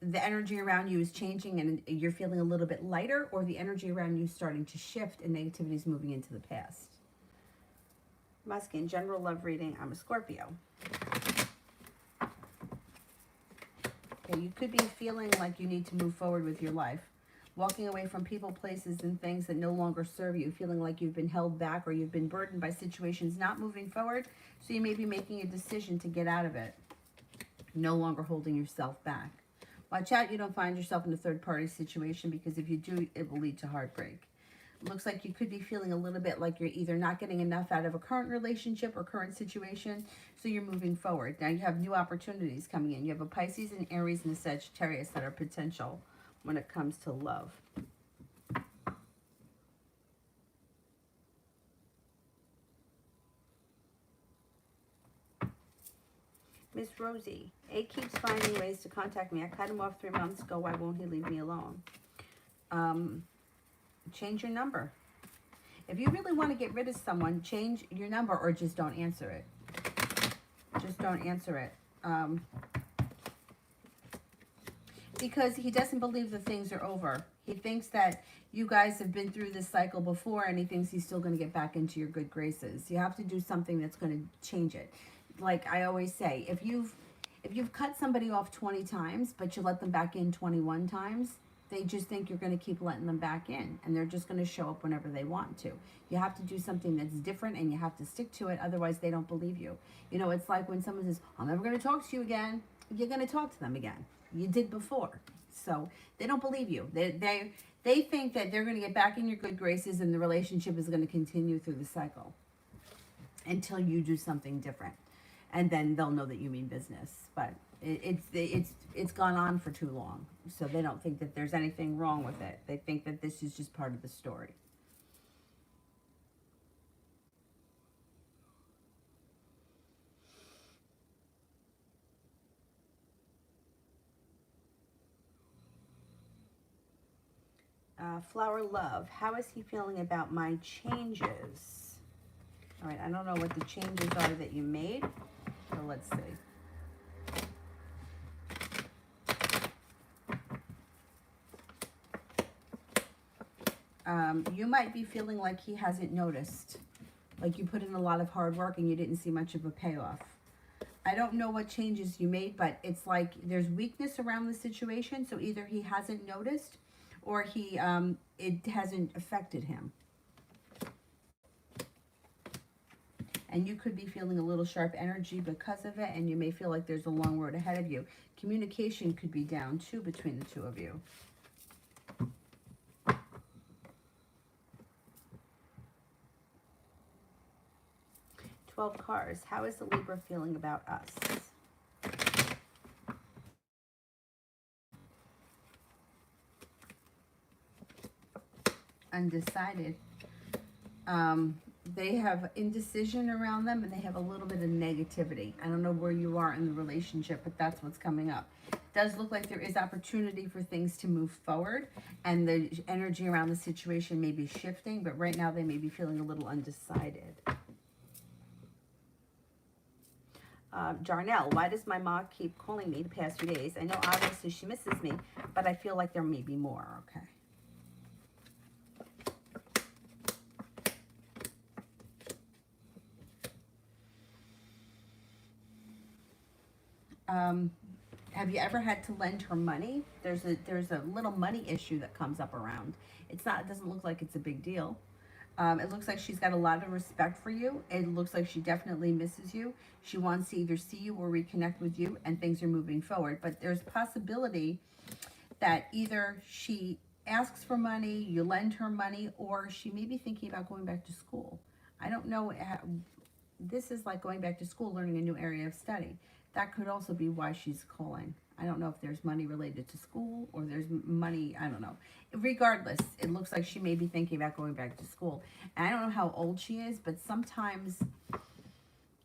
the energy around you is changing and you're feeling a little bit lighter, or the energy around you is starting to shift and negativity is moving into the past. Muskin, general love reading. I'm a Scorpio. Okay, you could be feeling like you need to move forward with your life. Walking away from people, places, and things that no longer serve you. Feeling like you've been held back or you've been burdened by situations not moving forward. So you may be making a decision to get out of it. No longer holding yourself back. Watch out you don't find yourself in a third-party situation, because if you do, it will lead to heartbreak. Looks like you could be feeling a little bit like you're either not getting enough out of a current relationship or current situation, so you're moving forward. Now you have new opportunities coming in. You have a Pisces, an Aries, and a Sagittarius that are potential when it comes to love. Miss Rosie, A keeps finding ways to contact me. I cut him off 3 months ago. Why won't he leave me alone? Change your number. If you really want to get rid of someone, change your number or just don't answer it. Just don't answer it. Because he doesn't believe that things are over. He thinks that you guys have been through this cycle before, and he thinks he's still going to get back into your good graces. You have to do something that's going to change it. Like I always say, if you've cut somebody off 20 times, but you let them back in 21 times, they just think you're going to keep letting them back in, and they're just going to show up whenever they want to. You have to do something that's different, and you have to stick to it. Otherwise, they don't believe you. You know, it's like when someone says, I'm never going to talk to you again. You're going to talk to them again. You did before. So they don't believe you. They think that they're going to get back in your good graces, and the relationship is going to continue through the cycle until you do something different. And then they'll know that you mean business. But it's gone on for too long, so they don't think that there's anything wrong with it. They think that this is just part of the story. Flower Love, how is he feeling about my changes? All right, I don't know what the changes are that you made, so let's see. You might be feeling like he hasn't noticed. Like you put in a lot of hard work and you didn't see much of a payoff. I don't know what changes you made, but it's like there's weakness around the situation. So either he hasn't noticed or it hasn't affected him. And you could be feeling a little sharp energy because of it, and you may feel like there's a long road ahead of you. Communication could be down too between the two of you. 12 cards. How is the Libra feeling about us? Undecided. They have indecision around them, and they have a little bit of negativity. I don't know where you are in the relationship, but that's what's coming up. It does look like there is opportunity for things to move forward, and the energy around the situation may be shifting, but right now they may be feeling a little undecided. Darnell, why does my mom keep calling me the past few days? I know obviously she misses me, but I feel like there may be more. Okay. Have you ever had to lend her money? There's a little money issue that comes up around. It doesn't look like it's a big deal. It looks like she's got a lot of respect for you. It looks like she definitely misses you. She wants to either see you or reconnect with you, and things are moving forward. But there's possibility that either she asks for money, you lend her money, or she may be thinking about going back to school. I don't know. This is like going back to school, learning a new area of study. That could also be why she's calling. I don't know if there's money related to school or there's money, I don't know. Regardless, it looks like she may be thinking about going back to school. And I don't know how old she is, but sometimes,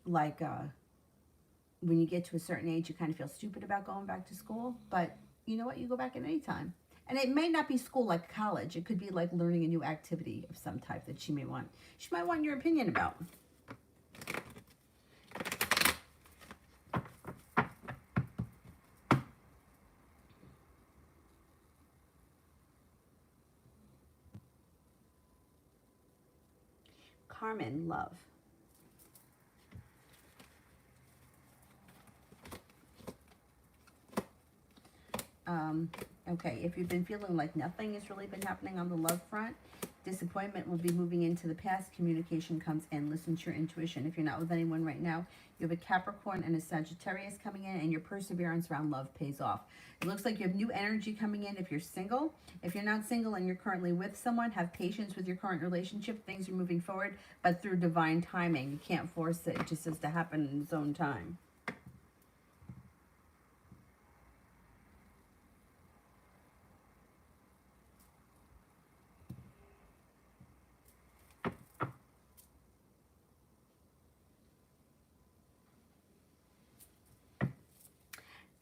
like, when you get to a certain age, you kind of feel stupid about going back to school. But you know what? You go back at any time. And it may not be school like college. It could be like learning a new activity of some type that she may want. She might want your opinion about. Carmen, love. Okay, if you've been feeling like nothing has really been happening on the love front, disappointment will be moving into the past. Communication comes in. Listen to your intuition. If you're not with anyone right now, you have a Capricorn and a Sagittarius coming in, and your perseverance around love pays off. It looks like you have new energy coming in if you're single. If you're not single and you're currently with someone, have patience with your current relationship. Things are moving forward, but through divine timing. You can't force it. It just has to happen in its own time.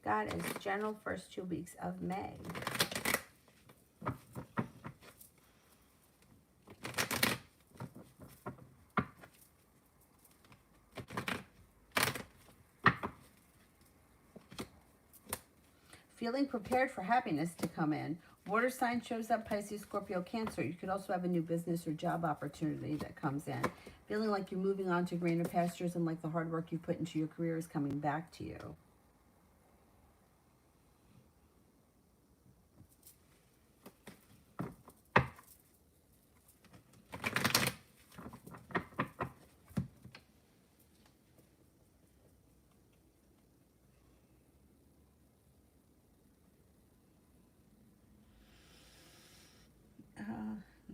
God is general first 2 weeks of May. Feeling prepared for happiness to come in. Water sign shows up, Pisces, Scorpio, Cancer. You could also have a new business or job opportunity that comes in. Feeling like you're moving on to greener pastures, and like the hard work you've put into your career is coming back to you.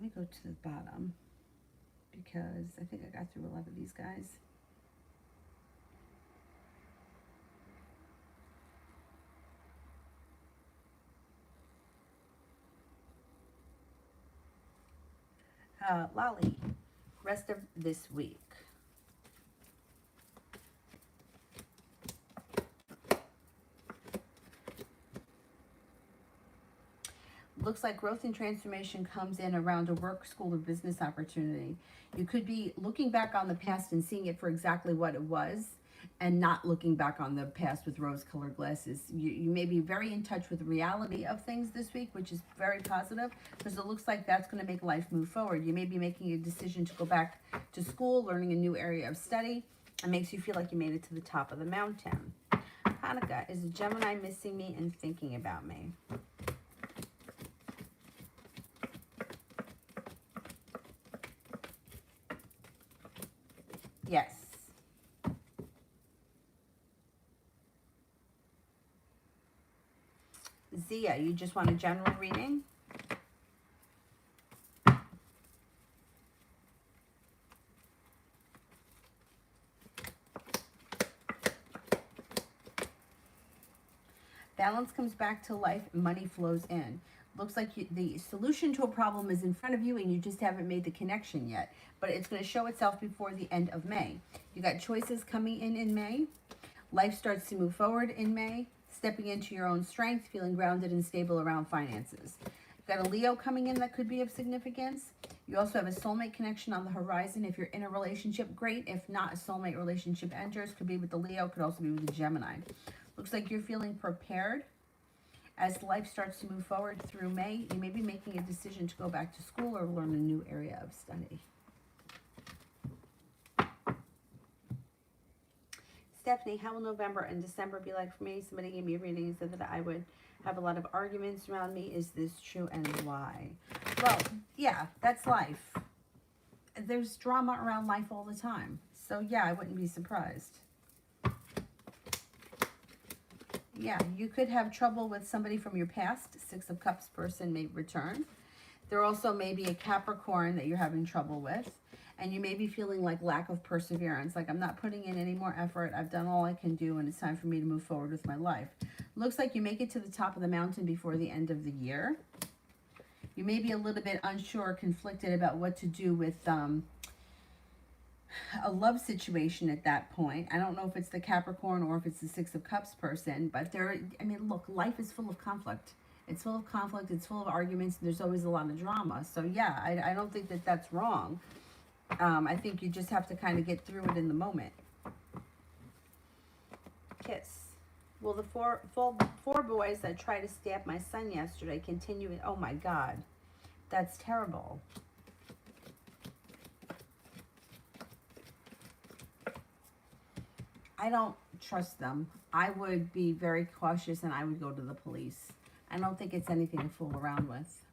me go to the bottom because I think I got through a lot of these guys. Lolly, rest of this week. Looks like growth and transformation comes in around a work, school, or business opportunity. You could be looking back on the past and seeing it for exactly what it was and not looking back on the past with rose-colored glasses. You may be very in touch with the reality of things this week, which is very positive because it looks like that's going to make life move forward. You may be making a decision to go back to school, learning a new area of study. It makes you feel like you made it to the top of the mountain. Hanukkah, is a Gemini missing me and thinking about me? Yes. Zia, you just want a general reading? Balance comes back to life, money flows in. Looks like the solution to a problem is in front of you and you just haven't made the connection yet. But it's going to show itself before the end of May. You got choices coming in May. Life starts to move forward in May. Stepping into your own strength, feeling grounded and stable around finances. You've got a Leo coming in that could be of significance. You also have a soulmate connection on the horizon. If you're in a relationship, great. If not, a soulmate relationship enters. Could be with the Leo, could also be with the Gemini. Looks like you're feeling prepared. As life starts to move forward through May, you may be making a decision to go back to school or learn a new area of study. Stephanie, how will November and December be like for me? Somebody gave me a reading and said that I would have a lot of arguments around me. Is this true and why? Well, yeah, that's life. There's drama around life all the time. So yeah, I wouldn't be surprised. Yeah, you could have trouble with somebody from your past. Six of Cups person may return. There also may be a Capricorn that you're having trouble with. And you may be feeling like lack of perseverance. Like, I'm not putting in any more effort. I've done all I can do, and it's time for me to move forward with my life. Looks like you make it to the top of the mountain before the end of the year. You may be a little bit unsure, conflicted about what to do with a love situation at that point. I don't know if it's the Capricorn or if it's the Six of Cups person, but I mean, look, life is full of conflict. It's full of conflict. It's full of arguments. And there's always a lot of drama. So yeah, I don't think that that's wrong. I think you just have to kind of get through it in the moment. Kiss. Will the four boys that tried to stab my son yesterday continue? Oh my God, that's terrible. I don't trust them. I would be very cautious and I would go to the police. I don't think it's anything to fool around with.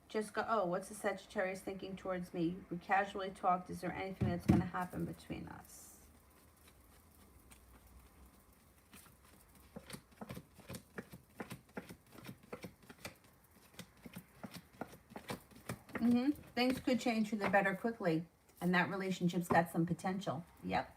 Jessica, oh, what's the Sagittarius thinking towards me? We casually talked. Is there anything that's going to happen between us? Things could change for the better quickly. And that relationship's got some potential. Yep.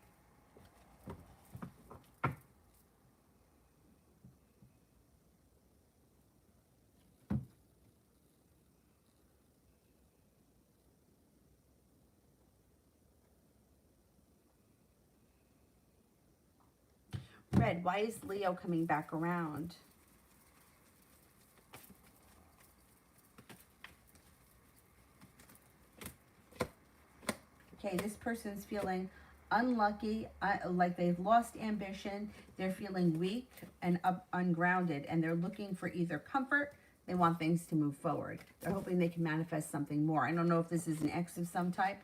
Red, why is Leo coming back around? Okay, this person's feeling unlucky, like they've lost ambition. They're feeling weak and ungrounded, and they're looking for either comfort. They want things to move forward. They're hoping they can manifest something more. I don't know if this is an ex of some type.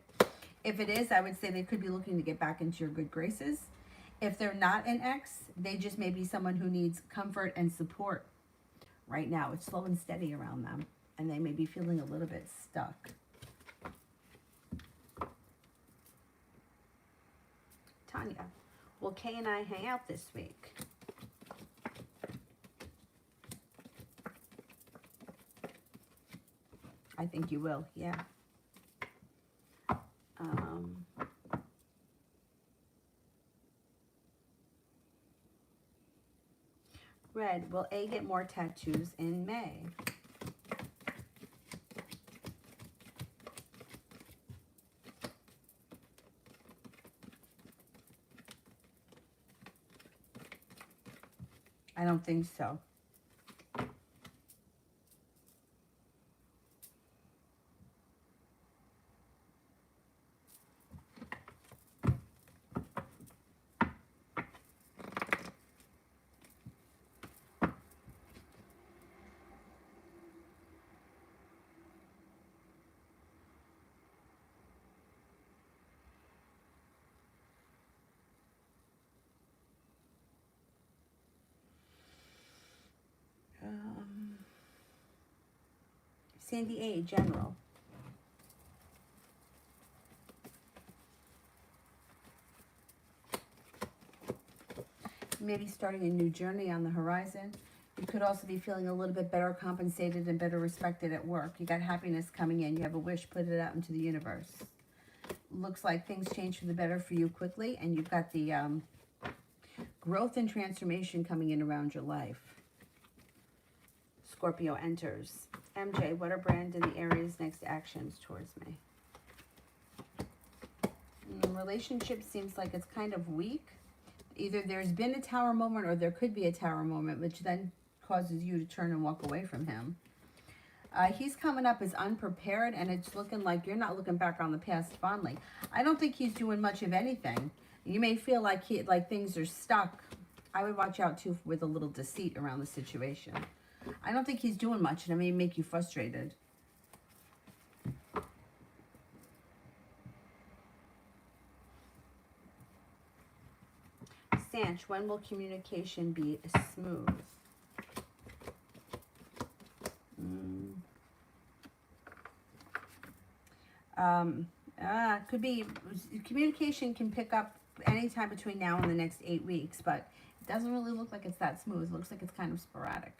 If it is, I would say they could be looking to get back into your good graces. If they're not an ex, they just may be someone who needs comfort and support right now. It's slow and steady around them, and they may be feeling a little bit stuck. Tanya, will Kay and I hang out this week? I think you will, yeah. Red, will A get more tattoos in May? I don't think so. Sandy A, general. Maybe starting a new journey on the horizon. You could also be feeling a little bit better compensated and better respected at work. You got happiness coming in. You have a wish, put it out into the universe. Looks like things change for the better for you quickly, and you've got the growth and transformation coming in around your life. Scorpio enters. MJ, what are Brandon the Aries' next actions towards me? Relationship seems like it's kind of weak. Either there's been a tower moment or there could be a tower moment, which then causes you to turn and walk away from him. He's coming up as unprepared, and it's looking like you're not looking back on the past fondly. I don't think he's doing much of anything. You may feel like things are stuck. I would watch out, too, with a little deceit around the situation. I don't think he's doing much, and it may make you frustrated. Sanch, when will communication be smooth? Could be, communication can pick up anytime between now and the next 8 weeks, but it doesn't really look like it's that smooth. It looks like it's kind of sporadic.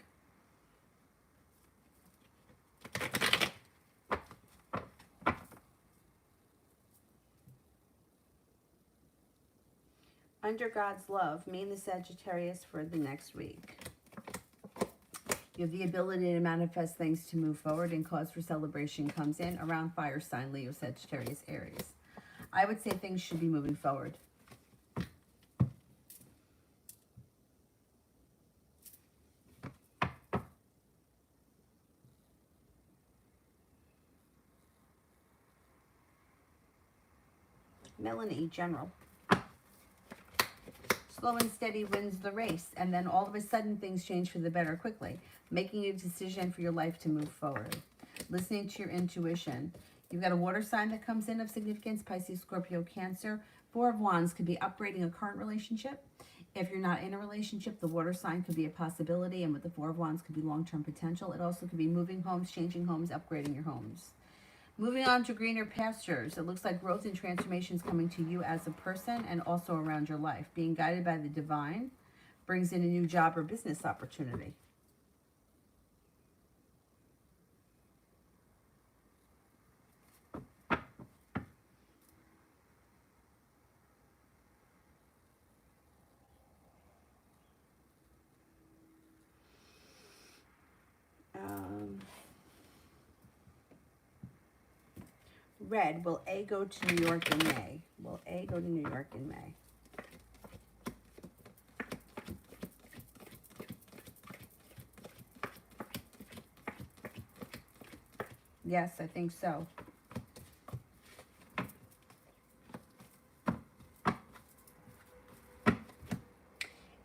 Under God's love, mean the Sagittarius for the next week. You have the ability to manifest things to move forward, and cause for celebration comes in around fire sign Leo, Sagittarius, Aries. I would say things should be moving forward. Melanie, general. Slow and steady wins the race, and then all of a sudden things change for the better quickly. Making a decision for your life to move forward. Listening to your intuition. You've got a water sign that comes in of significance, Pisces, Scorpio, Cancer. Four of Wands could be upgrading a current relationship. If you're not in a relationship, the water sign could be a possibility, and with the Four of Wands could be long-term potential. It also could be moving homes, changing homes, upgrading your homes. Moving on to greener pastures, it looks like growth and transformation is coming to you as a person and also around your life. Being guided by the divine brings in a new job or business opportunity. Red, will A go to New York in May? Will A go to New York in May? Yes, I think so.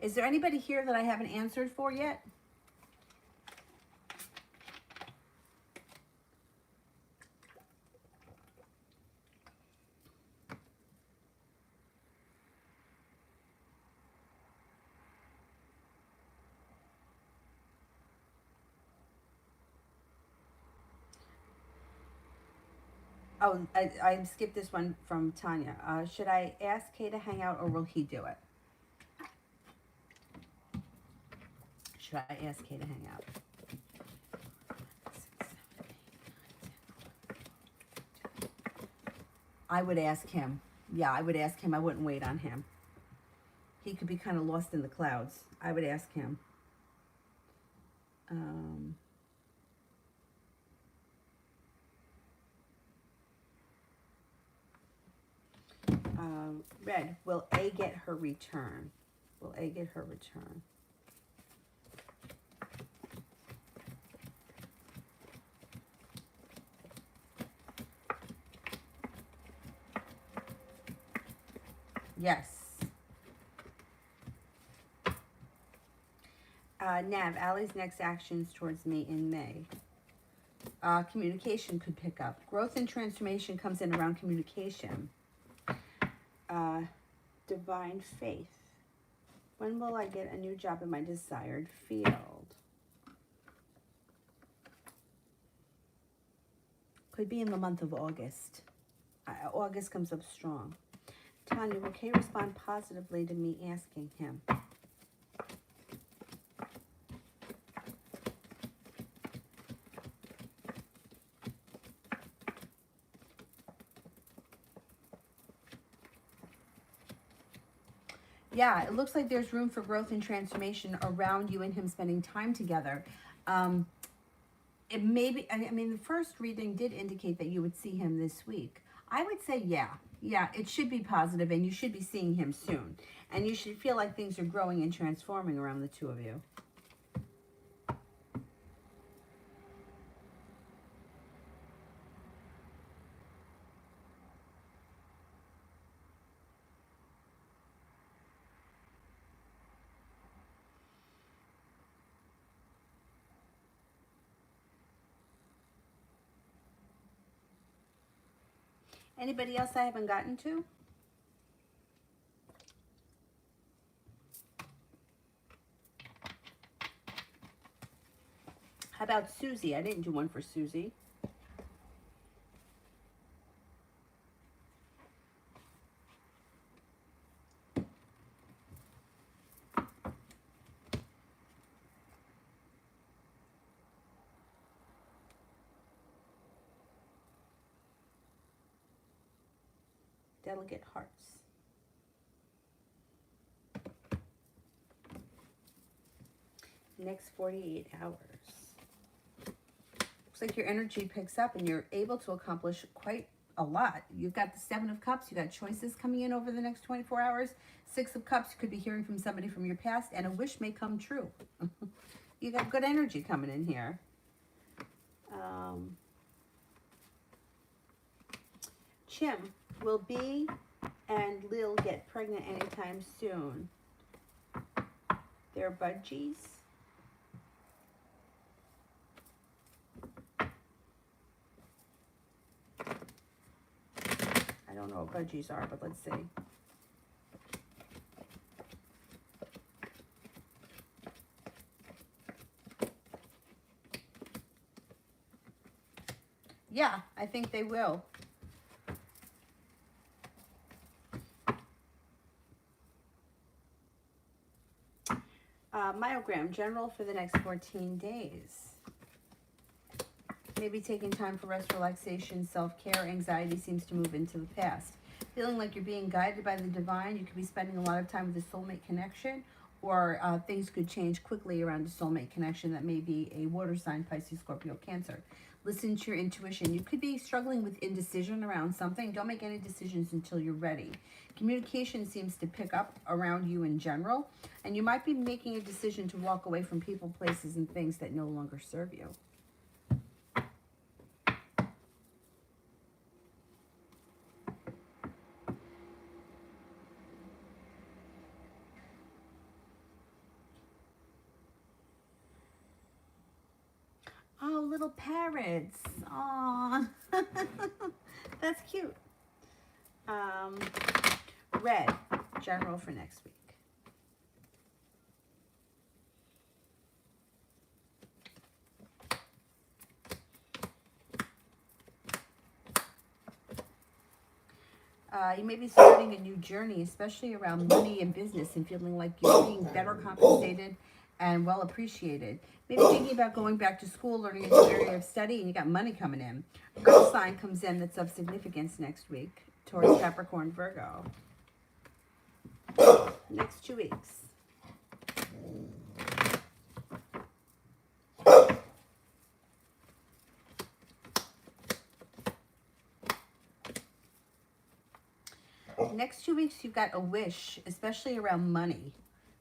Is there anybody here that I haven't answered for yet? Oh, I skipped this one from Tanya. Should I ask Kay to hang out, or will he do it? Should I ask Kay to hang out? 6, 7, 8, 9, 10, I would ask him. Yeah, I would ask him. I wouldn't wait on him. He could be kind of lost in the clouds. I would ask him. Red, will A get her return? Will A get her return? Yes. Nav, Allie's next actions towards me in May. Communication could pick up. Growth and transformation comes in around communication. Divine faith. When will I get a new job in my desired field? Could be in the month of August. August comes up strong. Tanya, will Kay respond positively to me asking him? Yeah, it looks like there's room for growth and transformation around you and him spending time together. It may be, I mean, the first reading did indicate that you would see him this week. I would say, yeah, it should be positive and you should be seeing him soon. And you should feel like things are growing and transforming around the two of you. Anybody else I haven't gotten to? How about Susie? I didn't do one for Susie. Delicate hearts. Next 48 hours. Looks like your energy picks up and you're able to accomplish quite a lot. You've got the 7 of Cups. You got choices coming in over the next 24 hours. 6 of Cups. You could be hearing from somebody from your past, and a wish may come true. You got good energy coming in here. Chim, will B and Lil get pregnant anytime soon? They're budgies. I don't know what budgies are, but let's see. Yeah, I think they will. Myogram, general for the next 14 days. Maybe taking time for rest, relaxation, self-care. Anxiety seems to move into the past. Feeling like you're being guided by the divine. You could be spending a lot of time with a soulmate connection, or things could change quickly around a soulmate connection that may be a water sign, Pisces, Scorpio, Cancer. Listen to your intuition. You could be struggling with indecision around something. Don't make any decisions until you're ready. Communication seems to pick up around you in general, and you might be making a decision to walk away from people, places, and things that no longer serve you. Oh, little parrots. Aw. That's cute. Red, general for next week. You may be starting a new journey, especially around money and business, and feeling like you're being better compensated and well appreciated. Maybe thinking about going back to school, learning a new area of study, and you got money coming in. Earth sign comes in that's of significance next week. Taurus, Capricorn, Virgo. Next 2 weeks. Next 2 weeks, you've got a wish, especially around money.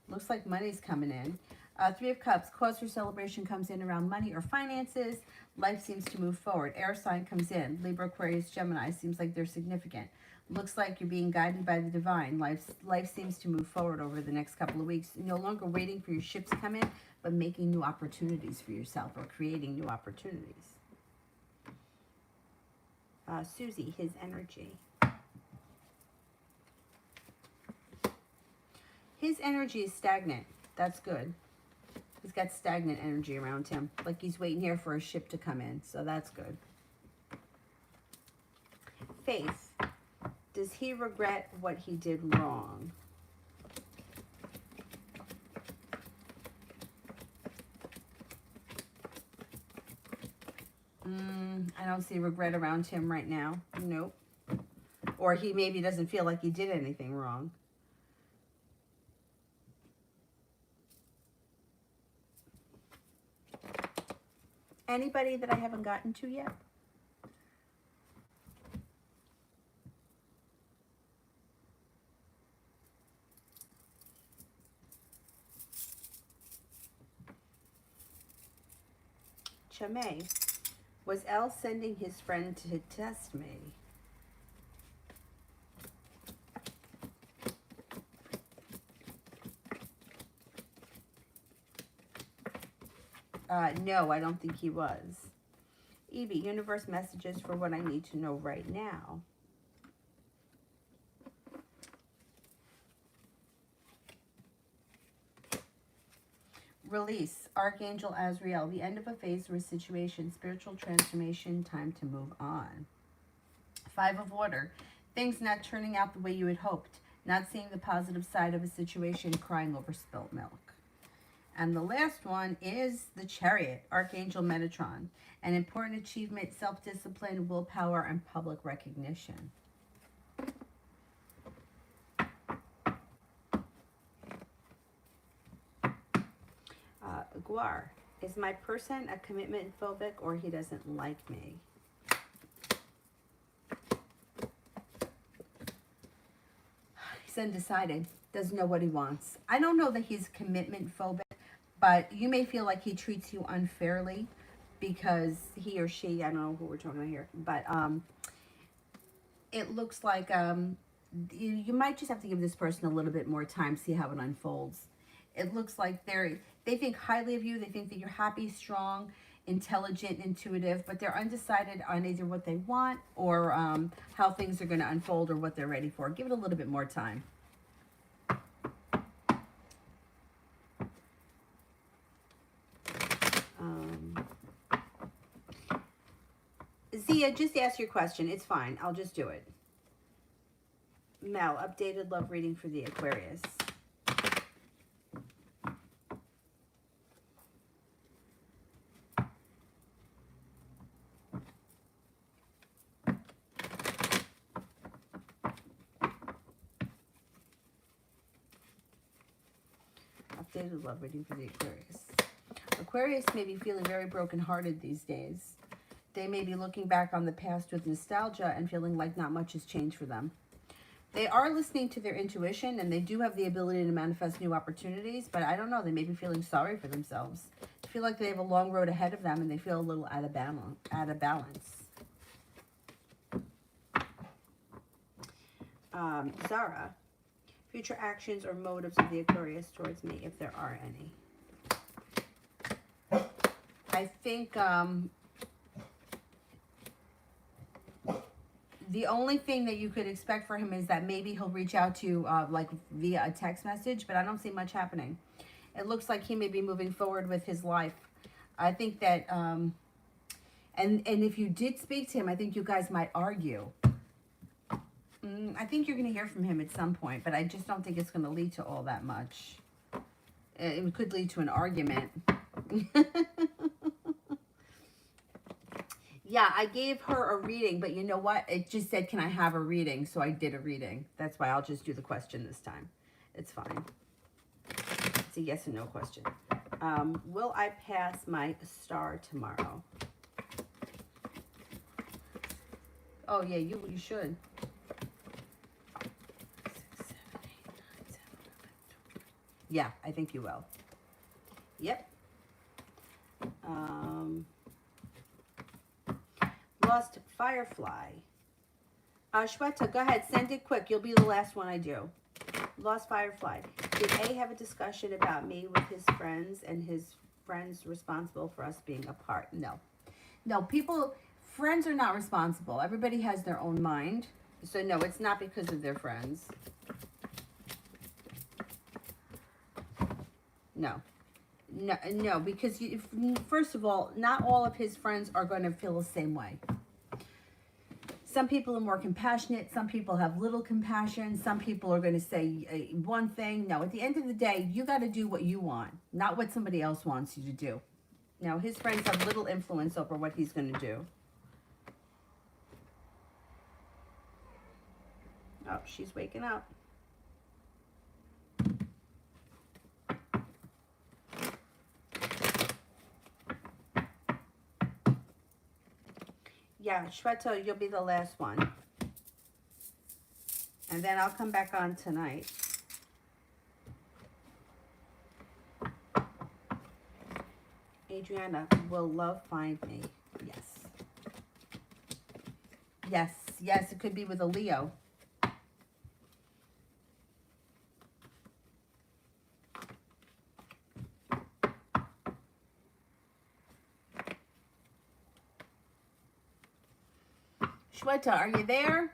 Looks like money's coming in. 3 of Cups, cause for celebration comes in around money or finances. Life seems to move forward. Air sign comes in. Libra, Aquarius, Gemini. Seems like they're significant. Looks like you're being guided by the divine. Life seems to move forward over the next couple of weeks. No longer waiting for your ships to come in, but making new opportunities for yourself or creating new opportunities. Susie, his energy. His energy is stagnant. That's good. He's got stagnant energy around him. Like he's waiting here for a ship to come in. So that's good. Faith. Does he regret what he did wrong? I don't see regret around him right now. Nope. Or he maybe doesn't feel like he did anything wrong. Anybody that I haven't gotten to yet? Chame. Was Elle sending his friend to test me? No, I don't think he was. Evie, universe messages for what I need to know right now. Release, Archangel Azrael, the end of a phase or a situation, spiritual transformation, time to move on. 5 of Water, things not turning out the way you had hoped, not seeing the positive side of a situation, crying over spilt milk. And the last one is the Chariot, Archangel Metatron, an important achievement, self-discipline, willpower, and public recognition. Guar, is my person a commitment phobic or he doesn't like me? He's undecided, doesn't know what he wants. I don't know that he's commitment phobic, but you may feel like he treats you unfairly because he or she, I don't know who we're talking about here, but it looks like you might just have to give this person a little bit more time, see how it unfolds. It looks like they think highly of you. They think that you're happy, strong, intelligent, intuitive, but they're undecided on either what they want or how things are going to unfold or what they're ready for. Give it a little bit more time. Zia, just ask your question. It's fine. I'll just do it. Mel, updated love reading for the Aquarius. Updated love reading for the Aquarius. Aquarius may be feeling very brokenhearted these days. They may be looking back on the past with nostalgia and feeling like not much has changed for them. They are listening to their intuition and they do have the ability to manifest new opportunities, but I don't know, they may be feeling sorry for themselves. They feel like they have a long road ahead of them and they feel a little out of balance. Zara, future actions or motives of the Aquarius towards me, if there are any. I think the only thing that you could expect for him is that maybe he'll reach out to you like via a text message, but I don't see much happening. It looks like he may be moving forward with his life. I think that, and if you did speak to him, I think you guys might argue. I think you're going to hear from him at some point, but I just don't think it's going to lead to all that much. It could lead to an argument. Yeah, I gave her a reading, but you know what? It just said, can I have a reading? So I did a reading. That's why I'll just do the question this time. It's fine. It's a yes or no question. Will I pass my star tomorrow? Oh, yeah, you should. 6, 7, 8, 9, 10, 11, 12. Yeah, I think you will. Yep. Lost Firefly. Shweta, go ahead. Send it quick. You'll be the last one I do. Lost Firefly. Did A have a discussion about me with his friends and his friends responsible for us being apart? No. No, friends are not responsible. Everybody has their own mind. So no, it's not because of their friends. No. No, because first of all, not all of his friends are going to feel the same way. Some people are more compassionate. Some people have little compassion. Some people are going to say one thing. No, at the end of the day, you got to do what you want, not what somebody else wants you to do. Now, his friends have little influence over what he's going to do. Oh, she's waking up. Yeah, Shweta, you'll be the last one. And then I'll come back on tonight. Adriana, will love find me? Yes. Yes, yes, it could be with a Leo. Shweta, are you there?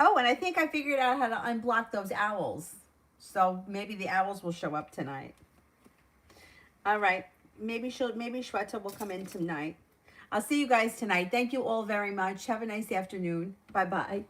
Oh, and I think I figured out how to unblock those owls. So maybe the owls will show up tonight. All right. Maybe Shweta will come in tonight. I'll see you guys tonight. Thank you all very much. Have a nice afternoon. Bye-bye.